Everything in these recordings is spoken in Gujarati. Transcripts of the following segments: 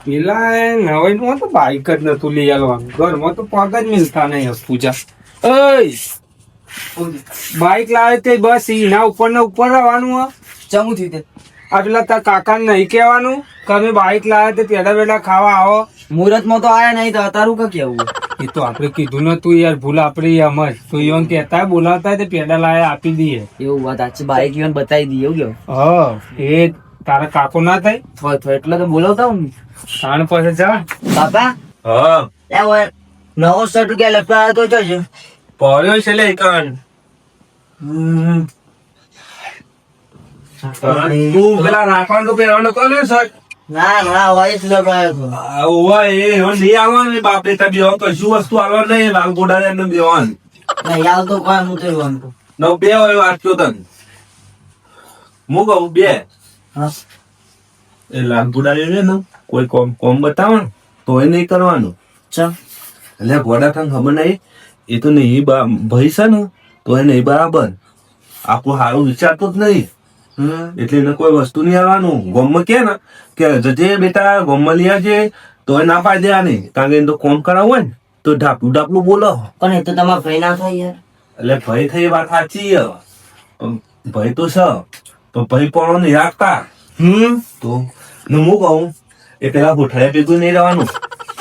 પેલા નવાઈમાં તો બાઈક જ નતું લઈ આવવાનું, ઘરમાં તો પગ જ મિલતા નહીં. પૂજા બાઈક લાવે તે બસ એના ઉપર ને ઉપર રહેવાનું. ચમું થયું તે આ પેલા તાર કાકા નહીં કહેવાનું કે અમે બાઈક લાવે તે પેલા પેલા ખાવા આવો. મુહૂર્તમાં તો આયા નહીં તો તારું કા કેવું? એ તો આપડે કીધું નતું યાર, ભૂલ આપડી એમ જ. તો એવું કહેતા બોલાવતા તે પેડા લાવે આપી દઈએ. એવું વાત સાચી, બાઈક ઈવન બતાવી દઈએ એવું કેવું? હા એ તારા કાકો ના થાય થોય એટલે તો બોલાવતા હું. તાણ પાસે જા. બાપા હા એ ઓય નવો શર્ટ કે લપડા તો જોજો. પડ્યો છે લે કણ. તું પેલા રાખવાનું તો પહેરવાનો તો ને સર. ના ના વાઈસ લગાયો તો. ઓવા એ હવે નહીં આવવાનું બાપરે, તાર બેવાન કશું વસ્તુ આવવાનું નહીં. લાલ ગોડા એમને બેવાન નહીં યાર તો કોઈ હું તો બોલતો. નવ બે હોય વાંચ્યો તન હું કહું બે. હા એ લાલ ગોડા છે ને કોઈ કોમ કોમ બતાવો ને તો એ નહીં કરવાનું. ચમ એટલે ગોડા તને ખબર નહીં, એ તો નહીં ભાઈ છે ને તો એ નહીં બરાબર. આપણું સારું વિચારતો જ નહીં એટલે એને કોઈ વસ્તુ નહીં આવવાનું. ગોમમાં કે ને કે જજે બેટા ગોમમાં લઈ આવજે તો એ ના પાડી દેવા નહીં, કારણ કે એને તો કોમ કરાવવું હોય ને તો ઢાપલું ઢાપલું બોલો. પણ એ તો તમારા ભાઈ ના થાય યાર. એટલે ભાઈ થઈ વાત સાચી છે. પણ ભાઈ તો છે પણ ભાઈ પણ નહીં રાખતા. તો ને હું કહું એ પેલા ગોઠળે ભેગું નહીં રહેવાનું.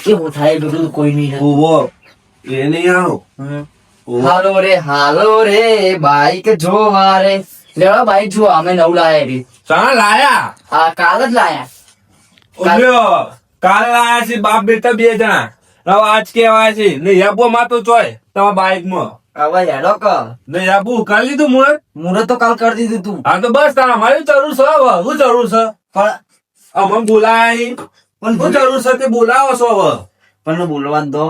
કે હું થાય બધું કોઈ નહીં થાય. ઓવો એ નહીં આવો. હાલો રે બાઈક જોવા રે. લેવા બાઈક જો અમે નવ લાયા રે. ચા લાયા આ કાલ જ લાયા. ઓલ્યો કાલ લાયા છે બાપ બેટા બે જણા. હવે આજ કેવાય છે ને યાબો માં તો ચોય તમારા બાઈક માં હવે હેડો ક ને યાબુ કાલ લીધું મુહૂર્ત. મુહૂર્ત તો કાલ કરી દીધું તું. હા તો બસ તારા મારી જરૂર છે. હવે શું જરૂર છે? પણ અમને બોલાય શું જરૂર છે તે બોલાવો છો હવે. પણ બોલવા દો.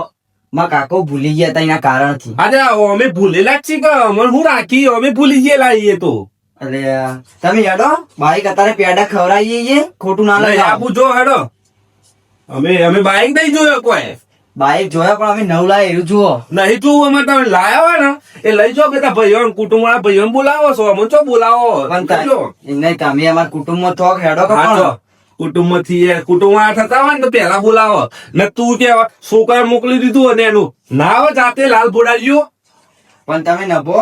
માં કાકો ભૂલી ગયા હતા એના કારણથી. અરે અમે ભૂલેલા જ છીએ કે અમે હું રાખી અમે ભૂલી ગયેલા છીએ તો. એટલે તમે હેડો બાઈક અત્યારે પેડા ખવડાવીએ છીએ, ખોટું ના નહીં, લાગે. યાબુ જો હેડો. અમે બાઈક નહીં જોયો કોઈ. બાઈક જોયા પણ અમે નવ લાયા એવું જુઓ. નહીં તું અમે તમે લાયા હોય ને એ લઈ જાઓ બેટા ભાઈઓ કુટુંબ વાળા ભાઈઓ બોલાવો છો. અમે ચો બોલાવો પણ નહીં તમે અમારા કુટુંબમાં થોક હેડો કે હા, પણ. જો. કુટુંબ માંથી કુટુંબ વાળા થતા હોય ને તો પેલા બોલાવો ને તું કેવા છોકરા મોકલી દીધું અને એનું ના આવે જાતે લાલ બોડાડ્યો. પણ તમે નભો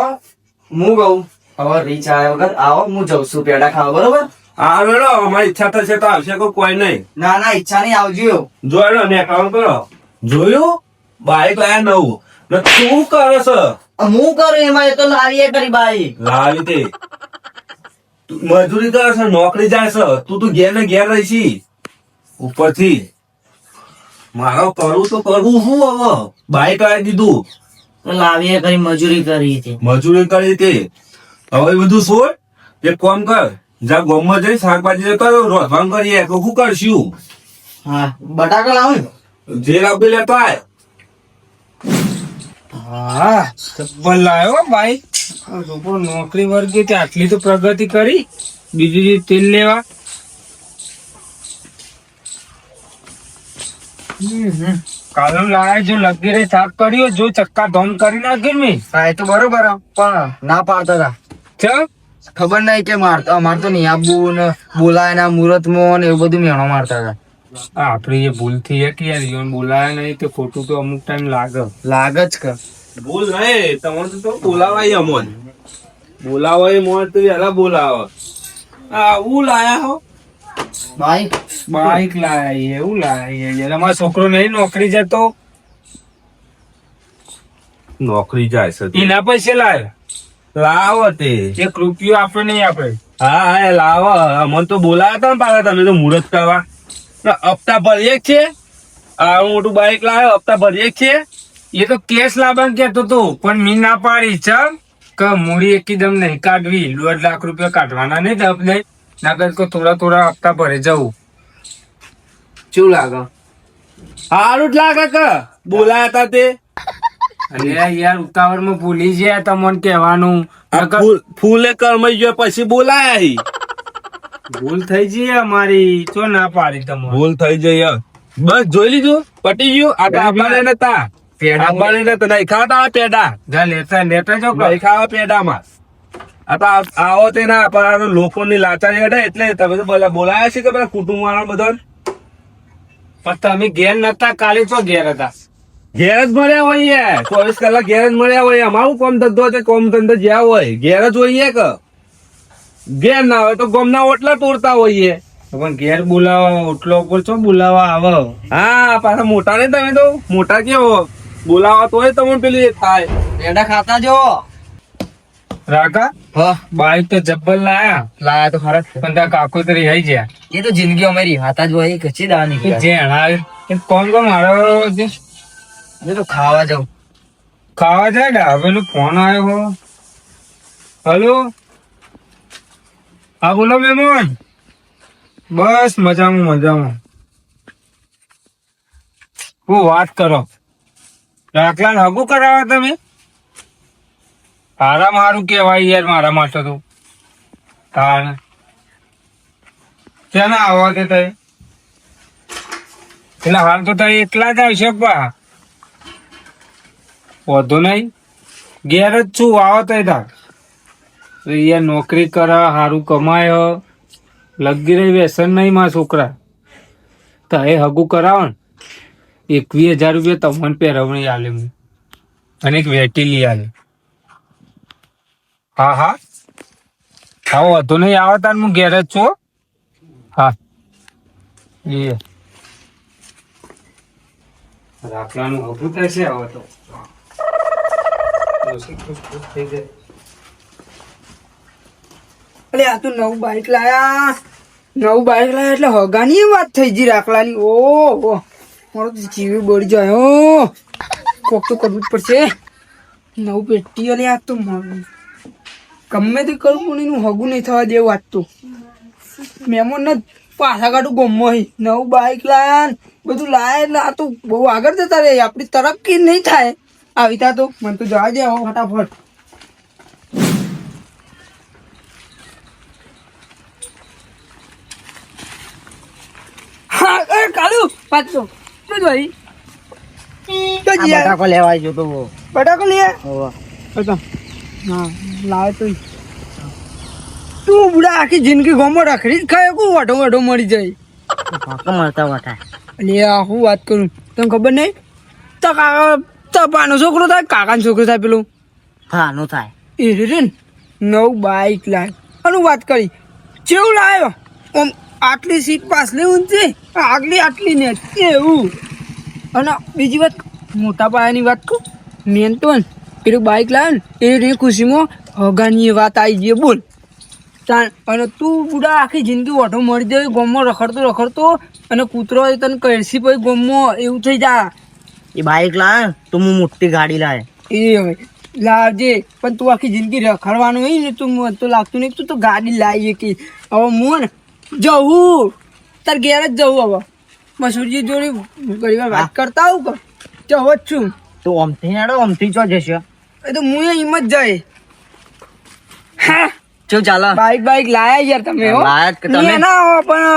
હું કહું હવે રીચ આવ્યા વગર આવો, હું જઉં છું પેડા ખાવા બરોબર. હા વેડો અમારી ઈચ્છા થશે તો આવશે કોઈ નહીં. ના ના ઈચ્છા નહીં આવજો. જોયો ને કામ કરો. જોયું બાઈક લાયા નવું ને તું કરે છે હું કરું એમાં એ તો લારીએ કરી બાઈક. લાવી તે તું મજૂરી કરે છે નોકરી જાય છે તું ઘેર ને ઘેર રહીશી ઉપરથી. મારો કરવું તો કરવું શું હવે બાઈક લાવી દીધું લાવીએ કરી મજૂરી કરી હતી. મજૂરી કરી તે હવે બધું છોડ એક કામ કર જા ગામમાં જઈ શાકભાજી કરો રોધવાનું કરીએ તો શું કરશું. હા બટાકા લાવો. જે લાવી લેતો આય. હા જબ્બર લાવ્યો બાઈક. આ છોકરો નોકરી વર્ગે તે આટલી તો પ્રગતિ કરી. બીજું જે તેલ લેવા કાલો લાયા જો લગીરે સાફ કર્યો જો ચક્કા ધોમ કરી નાખ્યો મેં. હા એ તો બરોબર પણ ના પાડતા હતા. ચમ ખબર નહીં કે મારતો નહીં આબુ ને બોલાય ના મુહૂર્ત માં ને એવું બધું મેણો મારતા હતા. આપડી જે ભૂલ થઈ કે યાર ઈવન બોલાયા નહીં તો ખોટું તો અમુક ટાઈમ લાગે જ કે ભૂલ નહીં તમારે તો બોલાવાય અમોન બોલાવાય મોન તો એલા બોલાવો. આવું લાયા હો બાઈક. બાઈક લાયા એવું લાયા યાર. અમારો છોકરો નહીં નોકરી જતો નોકરી જાય છે એના પૈસે લાવે. લાવો તે એક રૂપિયો આપે નહીં આપે. હા હા લાવો અમને તો બોલાયા હતા ને પાછા તમે તો મુહૂર્ત કરવા હપ્તા ભરીએ જ છે. આવું મોટું બાઈક લાવ્યો હપ્તા ભરીએ જ છે. એ તો કેસ લાવવાનું કેતો હતો પણ મી ના પાડી. ચમ કે મૂડી એકદમ નહીં કાઢવી. 1.5 લાખ રૂપિયા કાઢવાના નહીં દબ નહીં નગર કો થોડા થોડા હપ્તા ભરે જવું. શું લાગે? સારું જ લાગે કે બોલાયા હતા તે. અને યાર ઉતાવળમાં ભૂલી ગયા તમને કહેવાનું. ફૂલે કરમાઈ ગયો પછી બોલાયા. ભૂલ થઈ જઈએ અમારી. ચો ના પાડી તમે. ભૂલ થઈ જાય બસ જોઈ લીધું પટી ગયું. આ તો આપવાને નતા પેડા આપવાને નતા નહીં ખાતા પેડા જા લેતા લેતા જાઓ. નહીં ખાવા પેડામાં. આ તો આવો તે ના પણ લોકોની લાચારી હટે એટલે તમે તો બોલાયા છે કે પેલા કુટુંબ વાળા બધા પણ તમે ઘેર નતા, કાલે તો ઘેર હતા. ઘેર જ મળ્યા હોય 24 કલાક ઘેર જ મળ્યા હોય. અમારું કોમ ધંધો છે, કોમ ધંધો જ્યાં હોય ઘેર જ હોઈએ કે ઘેર ના હોય તો ગમના ઓટલા તોડતા હોઈએ. પણ ઘેર બોલાવા ઓટલો ઉપર છો બોલાવા આવો. હા પાછા મોટા ને તમે તો મોટા કેવો બોલાવા તોય તમને પેલું એ થાય. પેડા ખાતા જો રાકા હા બાઈક તો જબ્બર લાયા, લાયા તો ખરા જ છે. પણ ત્યાં કાકો તો રહી ગયા. એ તો જિંદગી અમારી હાથા જ હોય કચ્છી દાવાની જે હણા કોણ મારો જે એ તો ખાવા જાઉં ખાવા જાય ડાબેલો ફોન આવ્યો. હલો, હા બોલો મહેમાન. બસ મજામાં મજામાં. હું વાત કરો, રાખલા હગું કરાવો તમે? હારા મારું કેવાય યાર મારા માટે તો. તાણ ક્યાં ના આવો તે તય? એટલે હાલ તો તારે એકલા જ આવશે પા. વધુ નહીં, ઘેર જ છું. આવો તો તાર યાર નોકરી કરે, સારું કમાય, લગી રહી વ્યસન નહીં મારા છોકરા. તો એ હગું કરાવો ને 21,000 રૂપિયા તમને પહેરવણી આલે હું, અને એક વેટી લઈ આલે. હા હા હા વધુ નહીં, આવો તાર હું ઘેર જ છું. હા એ રાખલાનું હગું થશે હવે તો. અલે આ તો નવું બાઈક લાયા એટલે હગાની વાત થઈ ગઈ રાખલાની. ઓહો મારો તો જીવ બળી જાય. કોક તો કરવું જ પડશે. નવું પેટી અલે આ તો મારું ગમે તે કરું પણ એનું હગું નહીં થવા દેવું. આજ તો મહેમાન ને પાછા કાઢું ગમો નવું બાઈક લાયા ને બધું લાયા એટલે આ તો બહુ આગળ જતા રે. આપણી તરક્કી નહીં થાય આવી તા તો. મને તો જવા દે હવે ફટાફટ. હા કાલુ પાછો શું ભાઈ તો બટાકો લેવા આવ્યો તો બટાકો લે હા લાવે તો તું બુડા આખી જિંદગી ગોમો રખડી જ ખાય કો વાટો વાટો મળી જાય. મળતા વટા લે આ હું વાત કરું તને ખબર નહીં? તો કાકા તો પાનો છોકરો થાય, કાકાનો છોકરો થાય પેલો. હા નો થાય એ રે નવું બાઈક લાય અને વાત કરી કેવું લાવ્યો. આમ આટલી સીટ પાછલી ઊંચી, આગલી આટલી ને એવું. અને બીજી વાત મોટા પાયાની વાત કહું, મેન તો ને પેલું બાઈક લાવે ને એ ખુશીમાં હગાની વાત આવી ગઈ. બોલ તાણ. અને તું બુડા આખી જિંદગી ઓઢો મળી જાય ગોમમાં રખડતો અને કૂતરો તને કહેશી પછી ગોમમાં એવું થઈ જાય. એ બાઈક લાવે તો હું મોટી ગાડી લાવે એ હવે લાવજે પણ તું આખી જિંદગી રખડવાનું હોય ને તું મને તો લાગતું નહીં તું તો ગાડી લાવીએ કે. હવે હું ને જવું તાર ઘેર જ જવું. હવે મસૂરજી જોડે ઘણી વાર વાત કરતા આવું કે જવો જ છું. તો અમથી હેડો અમથી ચો જશે એ તો હું એમ જ જાય. હા ચો ચાલો બાઈક લાયા યાર તમે. હો લાયા જ કે તમે. ના હો પણ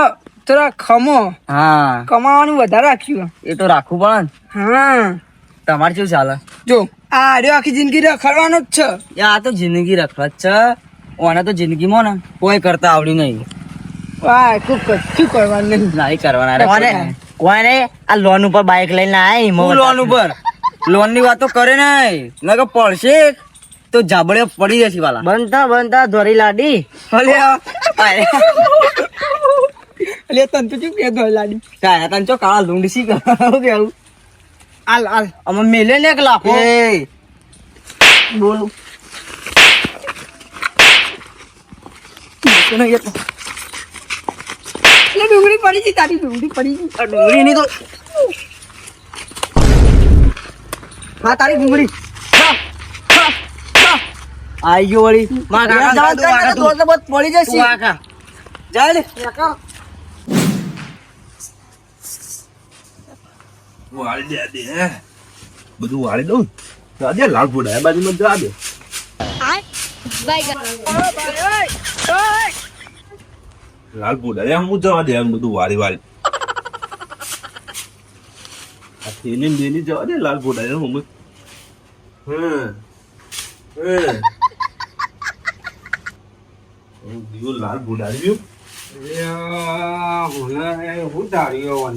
થોડા ખમો હા કમાવાનું વધારે રાખ્યું. એ તો રાખવું પડે ને. હા તમારે શું ચાલે? જો આ આર્યો આખી જિંદગી રખડવાનો જ છે. આ તો જિંદગી રખડ છે. ઓને તો જિંદગીમાં ને કોઈ કરતા આવડ્યું નહીં. વાહ શું કરવાનું નહીં. નહીં કરવાના. કોને આ લોન ઉપર બાઈક લઈને આય લોન ઉપર લોન ની વાતો કરે નહીં નકર પડશે તો જાબડે પડી જશે વાલા. બનતા ધોરી લાડી અલે તને તો શું કહેતો લાડી કાયા તને ચો કાળા લુંડી સી કેવું હાલ અમે મેલે ને એક લાખો બોલું ડુંગળી પડી ગઈ તારી ડુંગળી પડી ગઈ. ડુંગળી ની તો હા તારી ડુંગળી આઈ ગયો વળી માં કાકા તો બસ પડી જશે કાકા જા લે વાળી દે બધું વાળી દઉં દે. લાલ ફોડા બાજુમાં જવા દે. લાલ ફોડા હું જવા દે એમ બધું વાળી આ થેલી ને બેલી જવા દે. લાલ ફોડા હું લાલ ફોડા હું ધાર્યો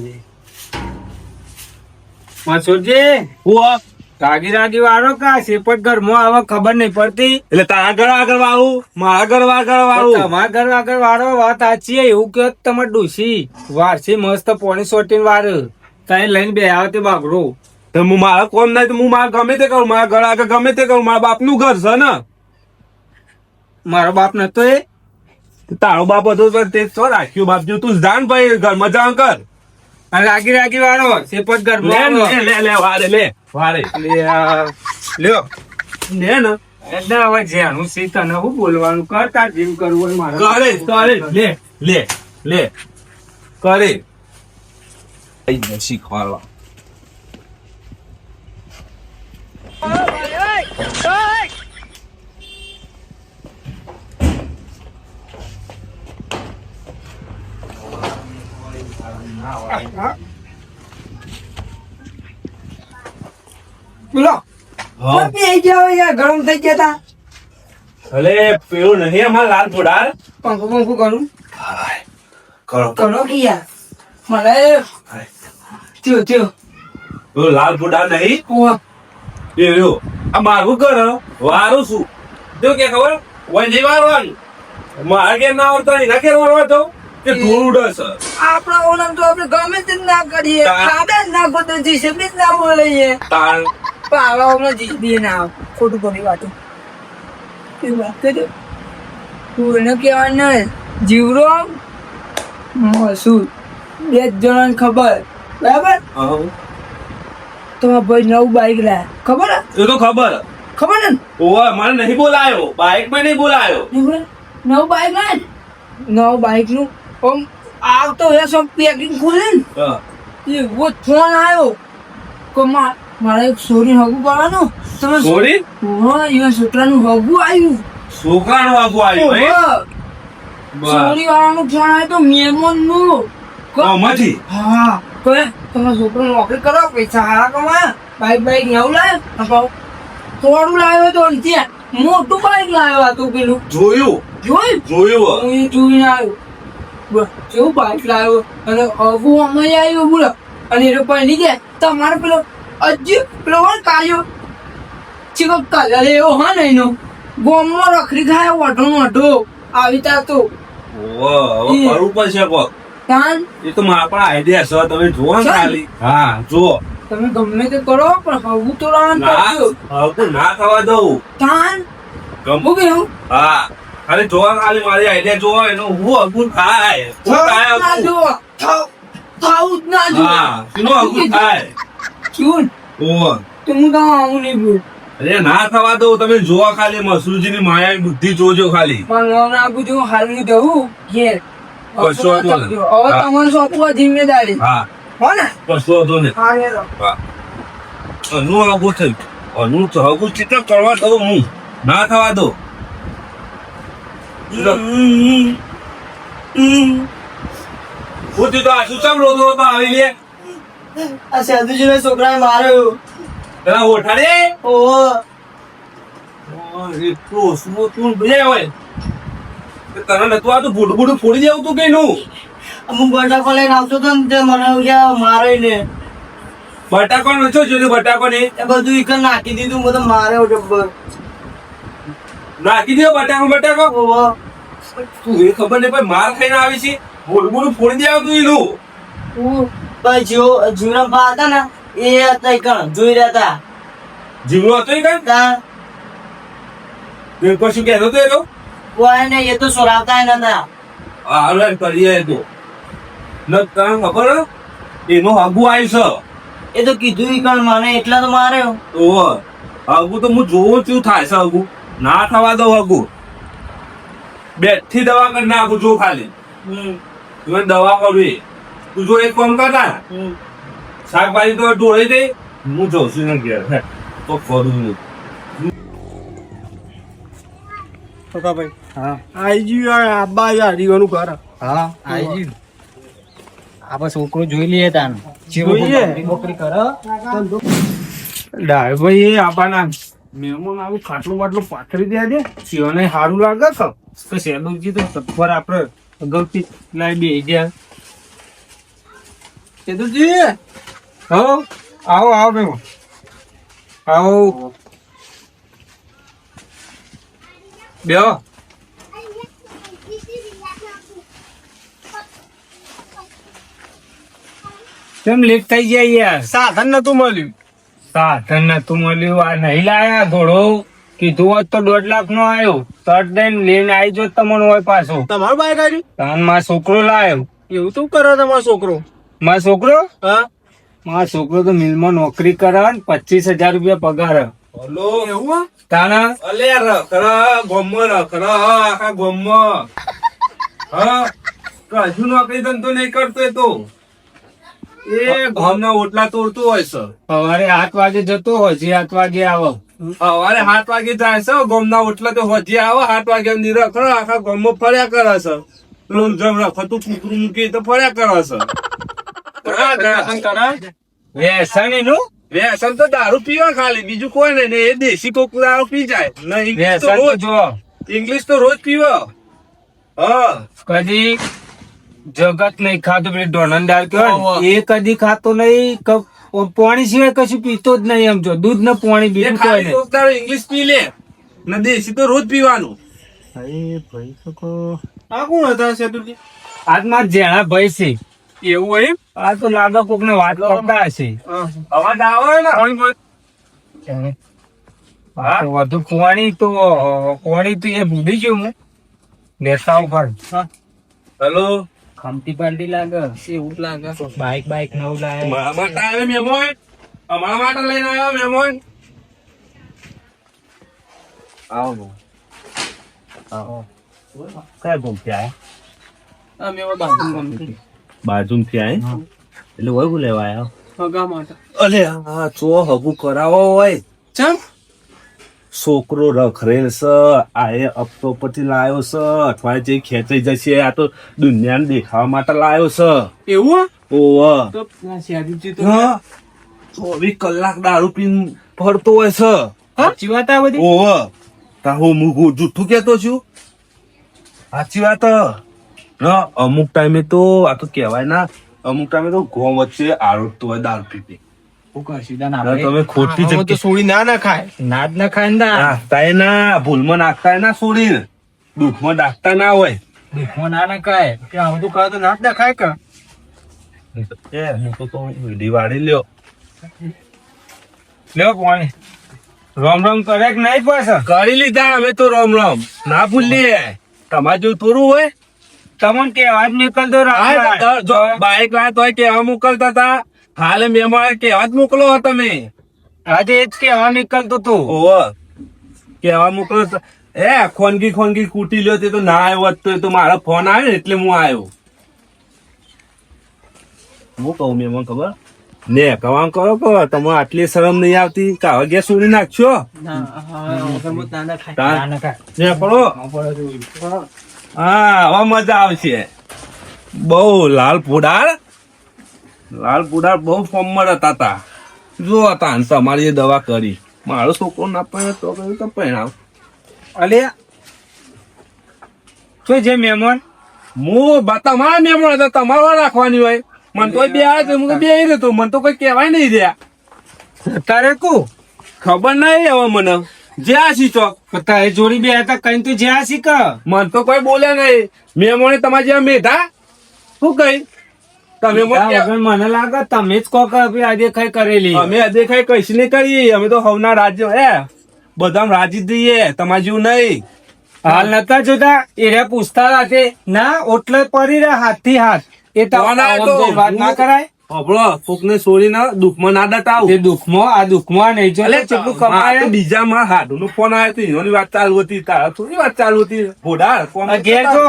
મસૂરજી હું રાગી રાગી વાળો કા શેપટ ઘરમાં આવે ખબર નહીં પડતી. એટલે તારા ઘર આગળ વાળું મારા ઘર આગળ વાળું તમારા ઘર આગળ વાળો વાત સાચી એવું કે તમારે ડોસી વારસી મસ્ત પોણી સોટીને વાર તઈ લઈને બે આવે તે બાગડો. તો હું મારા કોમ નહીં તો હું મારા ગમે તે કરું મારા ઘર આગળ ગમે તે કરું મારા બાપનું ઘર છે ને મારો બાપ નતો એ તારો બાપ હતો તો તે તો રાખ્યું બાપ જો તું જાણ ભાઈ ઘરમાં જાણ કર અને રાગી રાગી વાળો શેપટ લે ઘરમાં લે લે વારે લ્યો લે ને એટલે હવે જેનું સી તને હું બોલવાનું કર તાર જેમ કરવું હોય મારે કરે લે લે લે કરે શીખવાડવા બોલો હા પી ગયા યાર ગરમ થઈ ગયા તા અલે પેલું નહીં અમાર લાલ ફોડાર પંખો પંખો કરું કરો કરો કે યાર મને થયો થયો પેલું લાલ ફોડાર નહીં ઓહ એ રહ્યો આ મારું કર વારું શું જો કે ખબર વઈ જઈ વારવાનું મારા ઘેર ના આવડતા એના ઘેર વારવા તો કે ધૂળ ઉડે છે આપણા ઓનમ તો આપણે ગમે તે ના કરીએ તાર. ખાડે જ ના ગોતો જીસીબી જ ના બોલીએ તાર પણ આવા હમણાં જીસીબી ના આવે ખોટું કરી વાતો એ વાત કર્યો તું એને કહેવાય ને જીવરો મસૂર બે જ જણાને ખબર બરાબર તો ભાઈ નવું બાઈક લાયા ખબર હે? એ તો ખબર ખબર ને ઓવા મને નહીં બોલાયો બાઇક માં નહીં બોલાયો નવું બાઈક લાય નવું બાઈક નું આમ આવતો એ સબ પેકિંગ ખોલે ને હા. એવો ફોન આવ્યો કે મારે એક સોરી હગું કરવાનું તમે સોરી હા એ છોકરાનું હગું આવ્યું છોકરાનું આગુ આવ્યું હે? બસ. સોરી વાળાનું ફોન આવ્યો તો મહેમાન નું આમાંથી? હા કહે તમારા છોકરો નોકરી કરો પૈસા હારા કમાયા બાઈક બાઈક નવું લાવ્યો થોડું લાવ્યો તો ત્યાં મોટું બાઈક લાવ્યો હતું પેલું જોયું જોયું જોયું હું એ જોઈને આવ્યો બોલ કેવું બાઈક લાવ્યો અને અગુ અમે આવ્યો બોલો અને એ લોકો પહેલી ગયા તમારે પેલો અજી પેલો કોણ કાઢ્યો ચીકો કલર એવો હા ને એનો ગોમમાં રખડી ખાય વઢો વઢો આવી તા તો ઓવા હવે કરવું પડશે કોક તાન એ તો મારા પણ આઈડિયા છે તમે જુઓ ને છે? ખાલી હા જુઓ તમે ગમે તે કરો પણ હગું તો રાન ના કરજો હવે ના થવા દઉં તાન ગમ હું કેવું હા અરે જોવા ખાલી મારી આઈડિયા જોવો એનો હું અગું થાય હું થાય ના અગું. જુઓ થાવું જ ના જુઓ હા એનું અગું થાય શું ઓવા તો હું કામ આવું નહીં બોલ અરે ના થવા દઉં તમે જોવા ખાલી મસરૂજીની માયા બુદ્ધિ જોજો ખાલી મારું નામ નાખું છું હાલનું જવું ઘેર કશો વાંધો નહીં. હવે હા. તમારે સોંપવા જિમ્મેદારી હા હો ને કશો વાંધો નહીં હા હેરો હા અનું આગું થયું અનું તો આગું ચિત્ર કરવા દઉં હું ના થવા દઉં હું તો આ શું સમ રોતો રોતો આવી લે આ સેદુજી છોકરાએ માર્યો પેલા ઓઠાડે ઓહો એટલું શું તું બે હોય તને નતું આ તો બુડબુડું ફોડી દેવું તું કઈ નું અમુક બટાકો લઈને આવતો હતો ને તે મને એવું કે મારે ને બટાકો નો છો જોયું બટાકો ને એ બધું ઈકર નાખી દીધું બધું માર્યો જબ્બર નાખી દો બટાકો બટાકો ઓહો તું એ ખબર નહીં ભાઈ માર ખાઈને આવી છે બુડબુડું ફોડી દેવું તું એનું ભાઈ જીવરામ પા હતા ને એ હતા ઈકણ જોઈ રહ્યા હતા જીવડો હતો એ કઈ તા કશું કહેતો તો એ તો કોઈ ને એ તો સોરાવતા નતા હાલ કરીએ તો ન તને ખબર હે? એનો હગુ આવ્યું એ તો કીધું ઈકણ મને એટલા તો માર્યો છે ઓહો હગુ તો હું જોવું છું થાય છે હગુ ના થવા દઉં હગુ બેઠી દવા કરી નાખું જો ખાલી તું દવા કરવી તું જો એક કામ કરતા શાકભાજી તો ઢોળી દે હું જઉં છું ને ઘેર હે તો કરું નહીં ભાઈ હા આઈ ગયું આબા હરીવાનું ઘર હા આવી ગયું આપણે છોકરો જોઈ લઈએ તાન જોઈએ. નોકરી કરે ડાય ભાઈ એ આપણા મહેમાન આવું ખાટલું બાટલું પાથરી દે છે શિવને સારું લાગે છે તો સેલુજી તો સત્વર આપણે અગાઉથી લાવી બે ગયા સેદુજી હો આવો આવો મેમો આવો બેહો. કેમ લેટ થઈ જાય યાર? સાધન નતું મળ્યું. સાધન નતું મળ્યું. આ નહીં લાયા ઘોડો. કીધું હોત તો 1.5 લાખ નો આવ્યો. તટ દઈને લઈને આવી જો તમને હોય પાછો. તમારું બાઈક આવ્યું? તાન મારો છોકરો લાયો. એવું તું કરો તમારો છોકરો? મારો છોકરો હા, મારો છોકરો તો મિલમાં નોકરી કરે ને 25,000 રૂપિયા પગાર. હલો એવું? તાના અલે રખરા ગોમમાં રખરા આખા ગોમમાં. હા કશું નોકરી ધંધો નહીં કરતો એ તો. એ ગોમના ઓટલા તોડતો હોય છે. સવારે 8 વાગે જતો હોય છે, 8 વાગે આવો. સવારે 7 વાગે જાય છે ગોમના ઓટલા તો હોજી આવે 7 વાગે ની રખરા આખા ગોમમાં ફર્યા કરે છે. જમ રખતું કૂતરું મૂકી તો ફર્યા કરે છે. વ્યસન એનું વ્યસન તો દારૂ પીવા ખાલી બીજું કોઈ નહીં ને. એ દેશી કોક દારૂ પી જાય ને ઇંગ્લિશ તો વ્યસન તો રોજ જો ઇંગ્લિશ તો રોજ પીવો. હા કદી જગત નહીં ખાતો પેલી ડોનનદાર કહેવાય ને, એ કદી ખાતો નહીં. પાણી સિવાય કશું પીતો જ નહીં. એમ જો દૂધ ને પાણી એ બીજું કોઈ ખાલી નહીં. કોક દારૂ ઇંગ્લિશ પી લે ને દેશી તો રોજ પીવાનું. આ કોણ હતા શેતુજી? આજમાં જેણા ભાઈ છે. એવું હોય? આ તો લાગે કોક ને વાત કરતા હશે. અવાજ આવે ને હા તો વધુ પાણી તો એ ભૂલી ગયું હું લેતા ઉપર. હેલો ખમતી પાલટી લાગે. એવું જ લાગે. બાઈક નવું લાવે. મારા માટે આવ્યો મહેમાન. અમારા માટે લઈને આવ્યો મહેમાન. આવો કયા ગુમથી આયા? અમે એવા બાજુ બાજુથી આયા એટલે વહુ લેવા આવ્યા. હગા માટે. અલે હા ચો હગું કરાવો હોય. ચમ? છોકરો રખરેલ છે. આ એ હપ્તો પરથી લાયો છે. અઠવાડિયે ખેંચાઈ જશે. આ તો દુનિયાને દેખાવા માટે લાયો છે. એવું? ઓવ તો શેતુજી તો 24 કલાક દારૂ પીને ફરતો હોય છે. સાચી વાત આ બધી. ઓવ તા હું જુઠ્ઠું કેતો છું? સાચી વાત. અમુક ટાઈમે તો આ તો કહેવાય ના, અમુક ટાઈમે તો ગોમ વચ્ચે આરોટતો હોય દારૂ પીપી. તમે ખોટી તો જગ્યાએ સોડી ના ના ખાય. નાદ ના ખાય ને ના. નાખતા ના ભૂલમાં નાખતા ના છોડીને દુઃખમાં નાખતા ના હોય. દુઃખમાં ના ના ખાય. કે આ બધું કરે તો ના જ ના ખાય કે? હું તો વીડી વાળી લ્યો. લ્યો પાણી. રોમ કરે કે નહીં પાછા? કરી લીધા અમે તો રામ રામ. ના ભૂલીએ. તમારે જેવું થોડું હોય. તમને કેવા જ નીકળતો બાઈક લાયા તોય કેવા મોકલતા હતા. હાલે મહેમાન કેવા જ મોકલો તમે. આજે એ જ કેવા નીકળતો તું. ઓવ કેવા મોકલો તો. ખોનગી કૂટી લ્યો તે તો ના આવ્યો હોત તો એ તો મારો ફોન આવ્યો ને એટલે હું આવ્યો. હું કહું મહેમાન ખબર ને કવામ કરો કહો તમે આટલી શરમ નહીં આવતી. કાવા ગેસ ઉડી નાખશો. ના ના ખાય. તાર ના ના ખાય. ને પડો. હા હવે મજા આવશે. બહુ લાલ પુડાર બહુ ફોર્મમાં હતા તા. જો હતા તમારી એ દવા કરી. મારો છોકરો ના પહેણે તો કહ્યું તો પહેણાવ. અલે શું છે મહેમાન? તમારા મહેમાન હતા તમારે રાખવાની હોય. મને તો બે આવે તો બે રહેતો. મને તો કોઈ કહેવાય નહીં રહ્યા. તારે કુ ખબર નહીં હવે મને જ્યાં છી ચોક તારે જોડી બે હતા કઈ તું જ્યાં શીખ. મને તો કોઈ બોલે નહીં. મહેમાને તમારે જ્યાં મેધા શું કઈ તમે મને લાગે તમે જ કોક આજે કઈ કરેલી. અમે અદેખાઈ કઈશ નહીં કરી. અમે તો હવના રાજ્ય બધા રાજી જ દઈએ. તમારે જેવું નહીં. હાલ નતા જોતા એ પૂછતા રાતે ના ઓટલે પડી રહ્યા હાથ થી હાથ. એ તો કોણ આયો તો? વાત ના કરાય. હબળો કોકને છોડીને દુઃખમાં ના દટાવ. એ દુઃખમાં નહીં જો કેટલું કમાય. બીજા માં હાડુ નો ફોન આવ્યો હતો. એની વાત ચાલુ હતી. તારા થોડી વાત ચાલુ હતી. ભોડાર કોમ ઘેર છો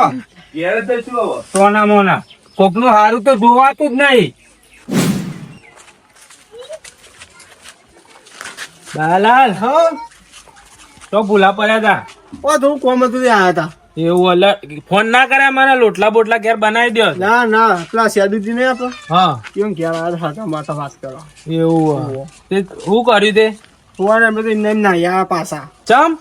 ઘેર જ જઈશું હવે. સોના મોના કોક નું હારું તો જોવાતું જ નહીં. દાલાલ તો ભૂલા પડ્યા તા. થોડું કોમ હતું તે આયા હતા. એવું ફોન ના કરે મારા લોટલા બોટલા ઘેર બનાવી દો. ના ના પેલા શેતુજી નહીં આપડે હા કેમ ઘેર આવ્યા હતા માતા વાત કરો. એવું તે શું કર્યું તે? ફોન અમે તો એમને નાયા પાછા. ચમ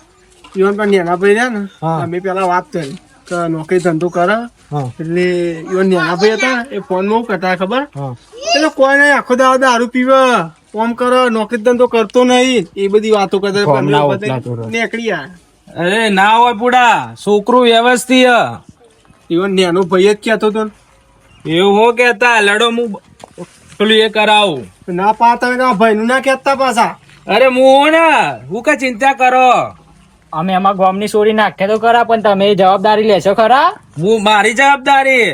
ઈવન પણ નેના ભાઈ રહ્યા ને હા. અમે પેલા વાત કરી કે નોકરી ધંધો કરે એટલે ઈવન નાના ભાઈ હતા એ ફોનમાં હું કરતા ખબર એટલે કોઈ નહીં આખો દારૂ પીવે કોમ કરો નોકરી ધંધો કરતો નહીં એ બધી વાતો કરતા નીકળી અરે ના હોય પુડા છોકરું વ્યવસ્થિત ઈવન નાનો ભાઈ જ કહેતો હતો એવું હો કેતા લડો હું પેલું એ કરાવું ના પાતા હોય ભાઈ નું ના કહેતા પાછા અરે હું ને હું કઈ ચિંતા કરો અમે એમાં ગોમની છોડી નાખે તો ખરા પણ તમે જવાબદારી લેશો ખરા હું મારી જવાબદારી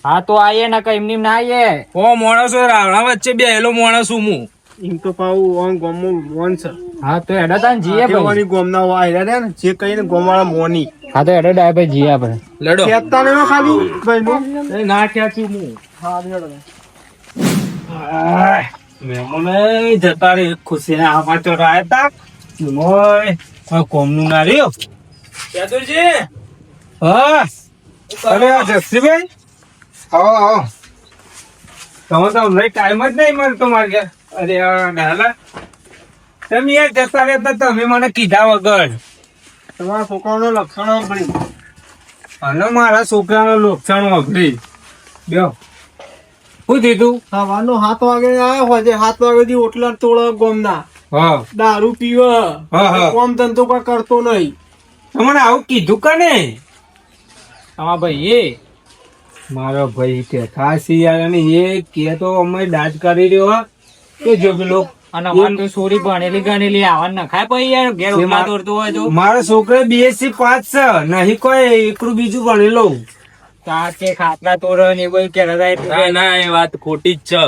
હા તો આઈએ ને કઈ એમની ના આઈએ ઓ માણસો રાવણા વચ્ચે બેહેલો માણસ હું એમ તો પાવું ઓન ગોમનું મોન છે હા તો એડો તાન જીએ ભાઈ ગોમના વાયરા રહ્યા ને જે કહીને ગોમવાળા મોની હા તો એડો ડાય ભાઈ જીએ આપણે લડો કહેતા નહીં ખાલી ભાઈ નું ના ક્યાંથી હું મહેમાને જતા રે ખુશી ના સમાચાર આવ્યા તા કોમનું ના રહ્યો યાદવજી હા અરે જક્ષીભાઈ આવો આવો તમે તો હમણાં ટાઈમ જ નહીં મળતો મારે ઘેર. અરે ડાલા તમે યાર જતા રહેતા તમે મને કીધા વગર તમારા છોકરાનો લક્ષણ પડી અને મારા છોકરાનો નુકસાન વગરી બેહો શું થયું સવારનો 7 વાગે આવ્યો હોય છે 7 વાગે ઓટલા તોડો ગોમના હા દારૂ પીવે હા. કોમ ધંધો કોઈ કરતો નહીં તમને આવું કીધું કે નહીં હા ભાઈ એ મારો ભાઈ કે ખાસ યાર અને એ કે તો અમે દાજ કરી રહ્યો કે જો પેલો અને અમારે તો છોરી ભણેલી ગણેલી આવવા નખાય પછી યાર ઘેર ઉઠા દોડતો હોય તો મારા છોકરા BSc પાસ છે નહીં કોઈ એકલું બીજું ભણેલો તાર કે ખાતરા તોડે ને એવું કે ના એ વાત ખોટી જ છે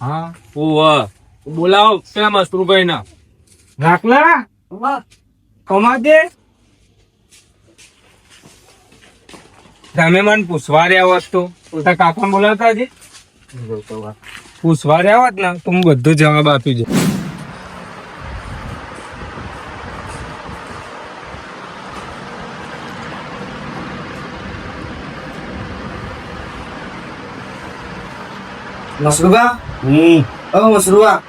હા બોલાવો પેલા મસ્તુભાઈ ના રાખલા કમા દે તમે મને પૂછવા રહ્યા હોત તો કાકા બોલાવતા છે પૂછવા રહ્યા હોત ને તો હું બધો જવાબ આપી દઉં મસરૂબા ઓ મસરૂબા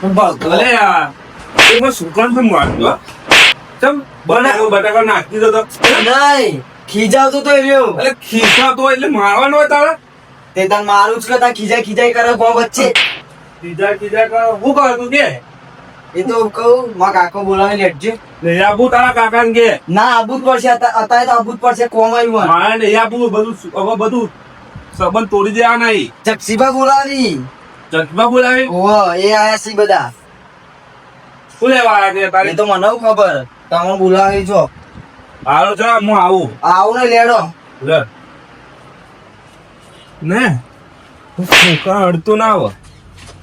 ભલે યાર એમાં સુકાન તો મારતો ચમ બટાકા નાખી દો તો નહીં ખીજાવતો તો એવ્યો એટલે ખીસા તો એટલે મારવાનો હોય તારે તે તન મારું જ કરતા ખીજાઈ કરે કોણ વચ્ચે કીધા કરો હું કર તું કે એ તો કહું માં કાકો બોલાવી લેટજે નહીં આબુ તારા કાકા ને કે ના આબુ જ પડશે અત્યારે તો આબુ જ પડશે કોમ આવ્યું મારે નહીં આબુ બધું હવે બધું સંબંધ તોડી દેવા નહીં જક્ષીબા બોલાવી ચકમા બોલાવી ઓ એ આયા સી બધા શું લેવા આવ્યા છે એ તારી તો મને ખબર તમે બોલાવી છો હાલો છો હું આવું આવું ને લેડો લે ને છોકરા અડતું ના આવે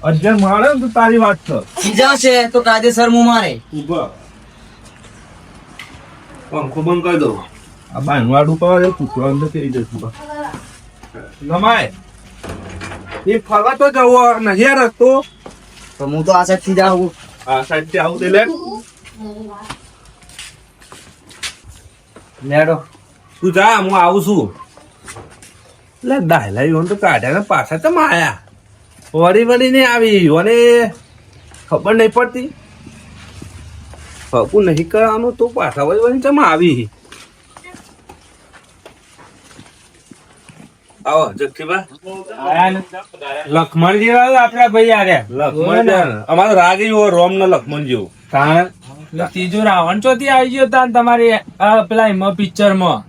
અજ્જર મારે ને તો તારી વાત છે ખીજાવશે તો કાયદેસર હું મારે ઉભા પંખો બંધ કરી દો આ બાંધવાડું પર કૂતરો અંદર કહી દે નમાય એ ફરવા તો જવો નહીં રસ્તો તો હું તો આ સાઈડ થી જાઉં આ સાઈડ થી આવું દે લે લેડો તું જા હું આવું છું એટલે દાયલા યોન તો કાઢ્યા પાછા ચમ આયા વળી ને આવી અને ખબર નહીં પડતી હકું નહીં કરવાનું તો પાછા વળી ચમ આવી આવો જગતીબા લખમણ જેવા આપડા ભાઈ આર્યા લક્ષ્મણ અમારો રાગ એવો રોમ ને લક્ષ્મણ જેવું ત્રીજો રાવણ ચોથી આવી ગયો તાન તમારી પેલા એમાં પિક્ચર માં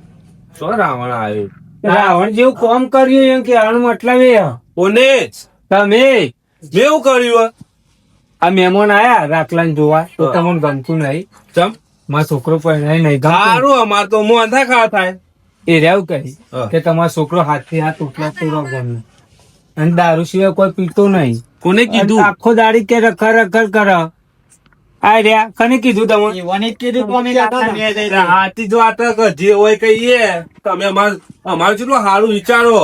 શું રાવણ આવ્યો રાવણ જેવું કોમ કર્યું એમ કે આનું મતલબ એ કોને તમે મેં એવું કર્યું આ મહેમાન આયા રાખલા જોવા તો તમને ગમતું નહીં ચમ મારો છોકરો પહેરાય નહીં ગમતું સારું અમાર તો મોંધા ખા થાય એ રહ્યું કહી હા. કે તમારો છોકરો હાથથી હાથ ઉઠલા પૂરો ગમે અને દારૂ સિવાય કોઈ પીતો નહીં કોને કીધું આખો દાડી કે રખર રખર કરે આ રહ્યા કને કીધું તમે એવાને જ કીધું કોને હાથી જો આટક જે હોય કહીએ તમે અમારું જેટલું સારું વિચારો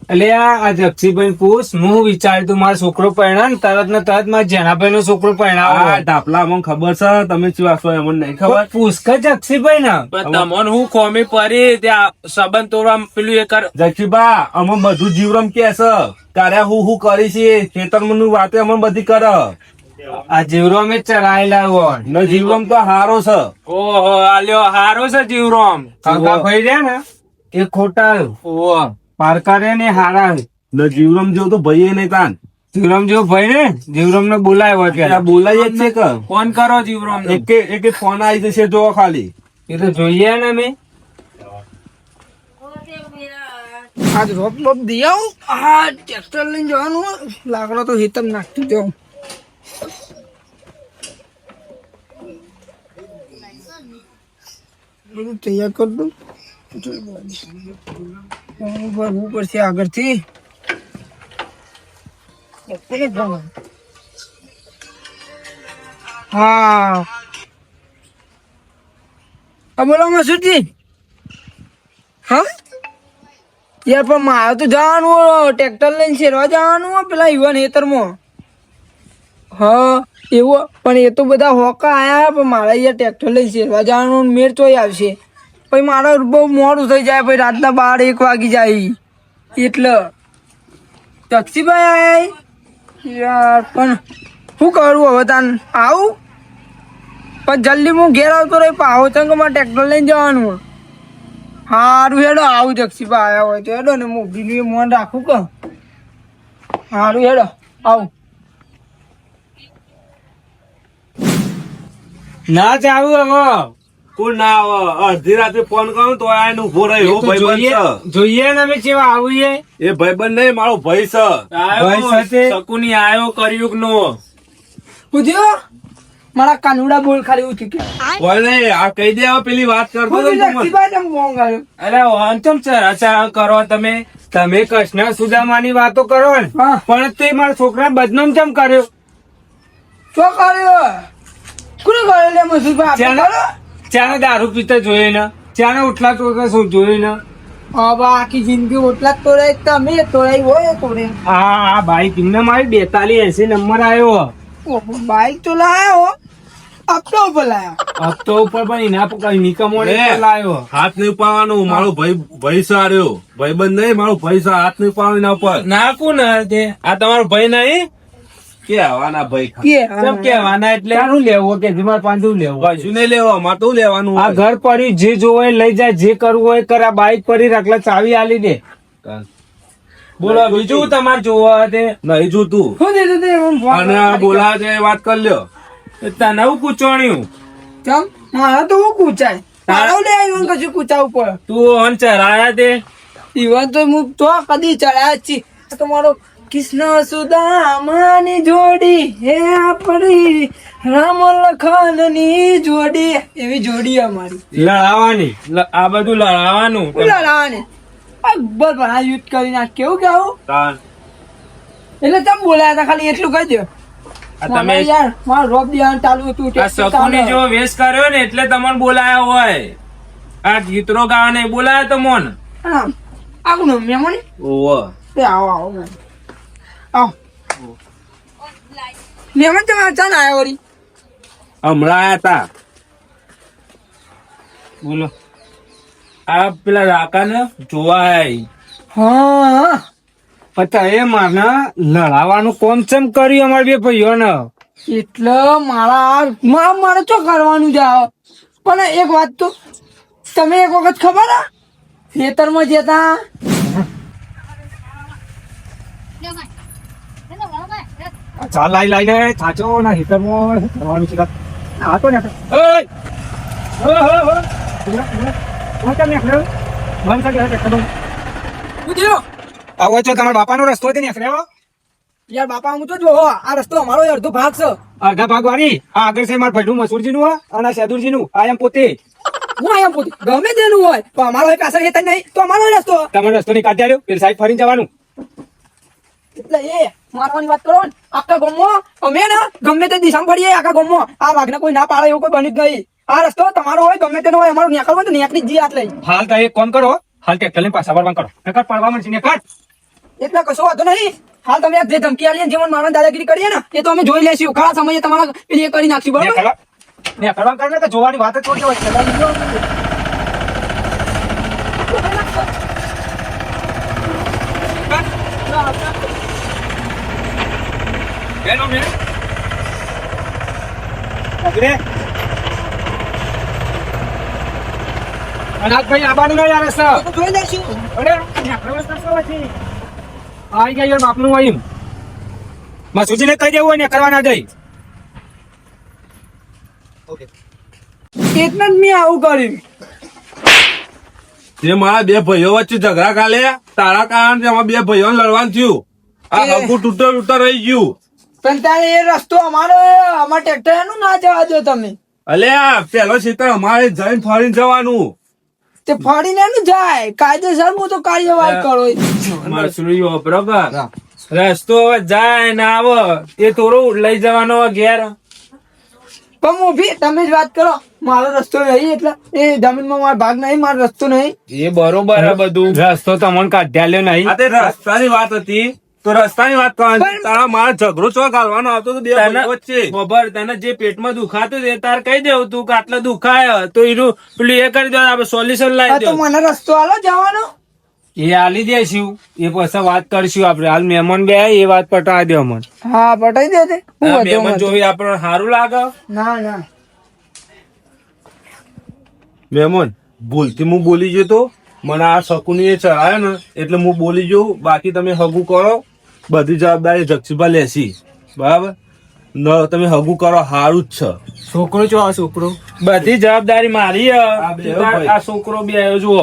એટલે આ જક્ષીભાઈ પૂછ હું વિચાર્યું તું મારો છોકરો પહેણા ને તરત મારા જેનાભાઈ નો છોકરો આ પહેણાવો ઢાપલા અમને ખબર છે તમે શું વાંચો એમને નહીં ખબર પૂછ કે જક્ષીભાઈ ને તમને હું કોમી પડી ત્યાં સંબંધ તોડવા પેલું એ કર જક્ષીબા અમે બધું જીવરમ કે છે તારે હું કરી છે ખેતર નું વાતે અમે બધી કર આ જીવરોમ જ ચરાયેલા હોય ને જીવમ તો હારો છે. ઓહો આલ્યો હારો છે જીવરોમ. કાકા ભાઈ રહ્યા ને એ ખોટા છે. ઓહો પારકા રે ને હારા છે. ને જીવરમ જેવો તો ભાઈ નહીં તાન. જીવરામ જેવો ભાઈ ને જીવરામ ને બોલાયો આ અત્યારે બોલાય જ છે કે ફોન કરો જીવરોમ ને. એકે ફોન આવી જશે જો ખાલી. એ તો જોઈએ ને અમે આજ રોપ બોપ દઈ આવું. હા ટ્રેક્ટર લઈને જવાનું હો. લાકડો તો હિતમ નાખતું જાઉં. બધું તૈયાર કરી દઉં. ભરવું પડશે આગળથી. હા બોલો મસુરજી. હા યાર પણ મારે તો જવાનું હોય, ટ્રેક્ટર લઈને શેરવા જવાનું હોય પેલા યુવાન હેતરમાં. હા એવું પણ એ તો બધા હોકા આયા પણ મારે યાર ટ્રેક્ટર લઈને શેરવા જવાનું મેળ તોય આવશે. પછી મારે બહુ મોડું થઈ જાય, પછી રાતના 12-1 વાગી જાય એટલે ટક્સીભાઈ આયા યાર. પણ શું કરું હવે તાન આવું પણ જલ્દી હું ઘેર આવતો રહી પાવો ચંગ મારે ટ્રેક્ટર લઈને જવાનું હોય. હારું હેડો આવું જક્ષીબા આયા હોય તો હેડો ને મોભીનું મોન રાખું કે. હારું હેડો આવું. ના જ આવું હવે કોણ ના આવે? અડધી રાતે ફોન કરું તો આને ઉભો રહ્યો. તો જોઈએ ને અમે કેવા આવીએ. એ ભાઈબંધ નહીં, મારો ભાઈ છે. ભાઈ સાથે શકુની આયો કર્યુગ નો. પૂછ્યો મારા કાનુડા બોલ ખાલી ઉઠી કે કોઈ નહીં, આ કહી દે હવે પેલી વાત કરતો હતો ને તું મને. જક્ષીબા ને મોંઘ આવ્યો. અરે વાંચમ ચરા કરો તમે. તમે કૃષ્ણ સુદામાની વાતો કરો ને હા. પણ તે મારા છોકરા બદનામ કેમ કર્યો? શું કર્યો? કોને કર્યો લે મસુરભાઈ? આપણે ચાલો. કર્યો? ચાને દારૂ પીતા જોઈએ ને, ચાને ઉઠલા ચોખા શું જોઈએ ને. હવે આખી જિંદગી ઓટલા જ તોડાય, તમે તોડાય હોય તોડે. આ બાઈક એમને મારી 42-80 નંબર આવ્યો. ઓહો, બાઈક તો લાયો આપતો ઉપર લાયો. હપ્તો ઉપર પણ એના પર નિકમો એ, લાવ્યો. હાથ નહીં ઉપાડવાનું. મારો ભાઈ છે આર્યો. ભાઈબંધ નહીં, મારો ભાઈ છે. હાથ નહીં ઉપાડવાનું એના ઉપર. નાખું ને તે આ તમારો ભાઈ નહીં કે આવવાના ભાઈ કે કેમ કેવાના એટલે ચાનું લેવું કે મારે પાંચું લેવું? કશું નહીં લેવા, મારે તો લેવાનું આ હોય. ઘર પડી જે જોવો એ લઈ જાય, જે કરવું હોય એ કરે. આ બાઈક પડી રાખલા ચાવી આલી દે. બોલો બીજું તમારે જોવા તે નહીં જોતું. શું દેતો તે એમ ફોન અને આ બોલાવે છે એ વાત કરી લ્યો. તને હું પૂછવાણ્યું ચમ મારા તો હું કૂચાય તારો લે ઈવન કશું કૂચાવું પડે. તું ઓન ચરાયા તે ઈવન તો હું તો કદી ચડાયા જ છી. આ તો મારો કૃષ્ણ સુદામાની જોડી હે આપણી રામ લખનની જોડી એવી જોડી અમારી. લડાવાની આ બધું લડાવાનું ઉલા લાને અકબર ભણા યુદ્ધ કરી નાખ. કેવું કેવું તાન. એટલે તમે બોલાયા હતા ખાલી એટલું કહી દો. આ તમે યાર મારું રોપ દિયાન ચાલુ હતું આ ટેક્સી શકુની ચાલે. જો વેશ કર્યો ને એટલે તમને બોલાયા હોય. આ ગીતરો ગાવા ને બોલાયા તો મોન હા, આવું ને મેમોની ઓવો. એ આવો આવો મેમ. આવો મેમન તમે અચાનક આવ્યા વળી. હમણાં આયા તા. બોલો આ પેલા રાકા ને જોવા આઈ. હા પછી એ માને લડાવાનું કોમ ચમ કર્યું અમારા બે ભાઈઓને? એટલે મારે શું કરવાનું છે હવે? પણ એક વાત તો તમે એક વખત ખબર હે ખેતરમાં જતા ચાલ લાઈ દે ચાચો ના હિતરમાં કરવાનું છે. આ તો ને પૂછ્યો આવો છો તમારા બાપાનો રસ્તો છે નીકળ્યો? યાર બાપા હું તો જો આ રસ્તો અમારો અડધો ભાગ છે. અડધા ભાગ વાળી આ આગળ છે મારા ભાઈનું મસૂરજી નું અને સેદુરજી નું. આ એમ પોતે હું અહીંયા પોતે ગમે તેનું હોય તો અમારો એક પાછળ હેતા નહીં તો અમારો રસ્તો. તમારો રસ્તો ની કાઢી આવ્યો પેલી સાઈડ ફરીને જવાનું. એટલે એ મારવાની વાત કરો ને આખા ગામમાં અમે ને ગમે તે દિશામાં ફરીએ આખા ગામમાં આ વાઘને કોઈ ના પાડે એવું કોઈ બની જ નહીં. આ રસ્તો તમારો હોય ગમે તેનો હોય અમારો નીકળવો હોય તો નીકળી જ જઈએ આટલે. હાલ તો એક કામ કરો, હાલ ટ્રેક્ટર લઈને પાછા વળવાનું કરો. નકર પડવા મળશે ને કાઢ. એટલે કશો વાંધો નહીં. હાલ તમે આ જે ધમકી આલી જીવન મારવાની દાદાગીરી કરીએ ને એ તો અમે જોઈ લેશું. ખરા સમયે તમારા પેલી એ કરી નાખશું બરાબર. ને કરવા કાઢને તો જોવાની વાત જ છોડી દેવાય. અનાથભાઈ આબાનું નહીં આવે સર તો જોઈ લઈશું અરે આવી ગયા યાર બાપનું વાઈમ મસુજીને કહી દેવું હોય ને કરવા ના જાય એટલે જ મેં આવું કર્યું તે મારા બે ભાઈઓ વચ્ચે ઝઘડા કાલે તારા કારણે અમારા બે ભાઈઓ લડવાનું થયું આ હગું તૂટતા રહી ગયું પણ તારે એ રસ્તો અમારો અમારા ટ્રેક્ટર એનું ના જવા દો તમે અલ્યા પેલો ક્ષેત્ર અમારે જઈને ફરીને જવાનું તે ફરીને એનું જાય કાયદેસર હું તો કાર્યવાહી કરો મસુરીઓ બરોબર રસ્તો હવે જાય ને આવે એ થોડું લઈ જવાનો ઘેર પણ હું ભી તમે જ વાત કરો મારો રસ્તો નહીં એટલે એ જમીનમાં મારો ભાગ નહીં મારો રસ્તો નહીં એ બરોબર હે બધું રસ્તો તમને કાઢ્યા લ્યો નહીં આ તે રસ્તાની વાત હતી તો રસ્તાની વાત કરવાની તારા મારા ઝઘડો ચો ગાલવાનો આવતો તો બે ભાઈઓ વચ્ચે ખબર તને જે પેટમાં દુખાતું તે તાર કહી દેવું તું કે આટલા દુખાય તો એનું પેલું એ કરી દો આપણે સોલ્યુશન આ લાવી તો દો મને રસ્તો આલો જવાનો એ આલી દેશું એ પછી વાત કરશું આપણે હાલ મહેમાન બે એ વાત પટાવી દે અમને હા પટાઈ દે તે હું વધુ મહેમાન વધુ. જોવી આપણને સારું લાગે ના ના મહેમાન ભૂલથી હું બોલી ગયો તો મને આ શકુની એ ચડાયો ને એટલે હું બોલી ગયો બાકી તમે હગું કરો બધી જવાબદારી જક્ષીભા લેશી બરાબર ન તમે હગું કરો સારું જ છે છોકરો ચો આ છોકરો બધી જવાબદારી મારી હે. બે તું તાર ભાઈ. આ છોકરો બે આવ્યો જુઓ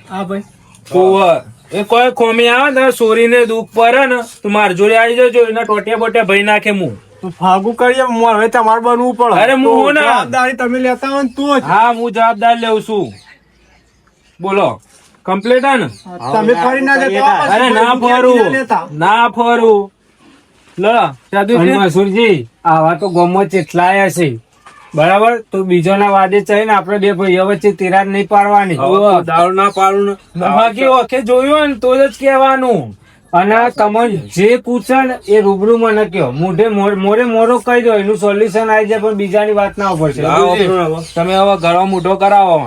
હા ભાઈ ઓવર. એ કોઈ ખોમી આવે ને સોરીને દુઃખ પડે ને તો માર જોડે આવી જજો એના ટોટિયા બોટિયા ભરી નાખે હું તો ફાગું કરીએ હવે તમારે બનવું પડે અરે હું તો હું ના. જવાબદારી તમે લેતા હોય ને તો જ હા હું જવાબદાર લેવું છું બોલો કમ્પ્લીટ હે ને તમે ફરી ના જતા અરે ના ફરું ના ફરું મસુરજી આવા તો ગોમમાં ચેટલાયા છે બરાબર તો બીજોના વાદે ચડીને આપણે બે ભાઈઓ વચ્ચે તિરાડ નહીં પાડવાની દારૂ ના પાડું ને બાકી ઓકે જોયું હોય ને તો જ કહેવાનું અને તમે જે પૂછે ને એ રૂબરૂ મને કહો મોરે મોરો કહી દો એનું સોલ્યુશન આવી જાય પણ બીજાની વાત ના પડશે તમે હવે ઘરો મોટો કરાવો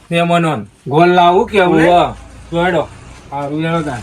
મહેમાનો ગોલ લાવું કેવું જોડો સારું એનો તાર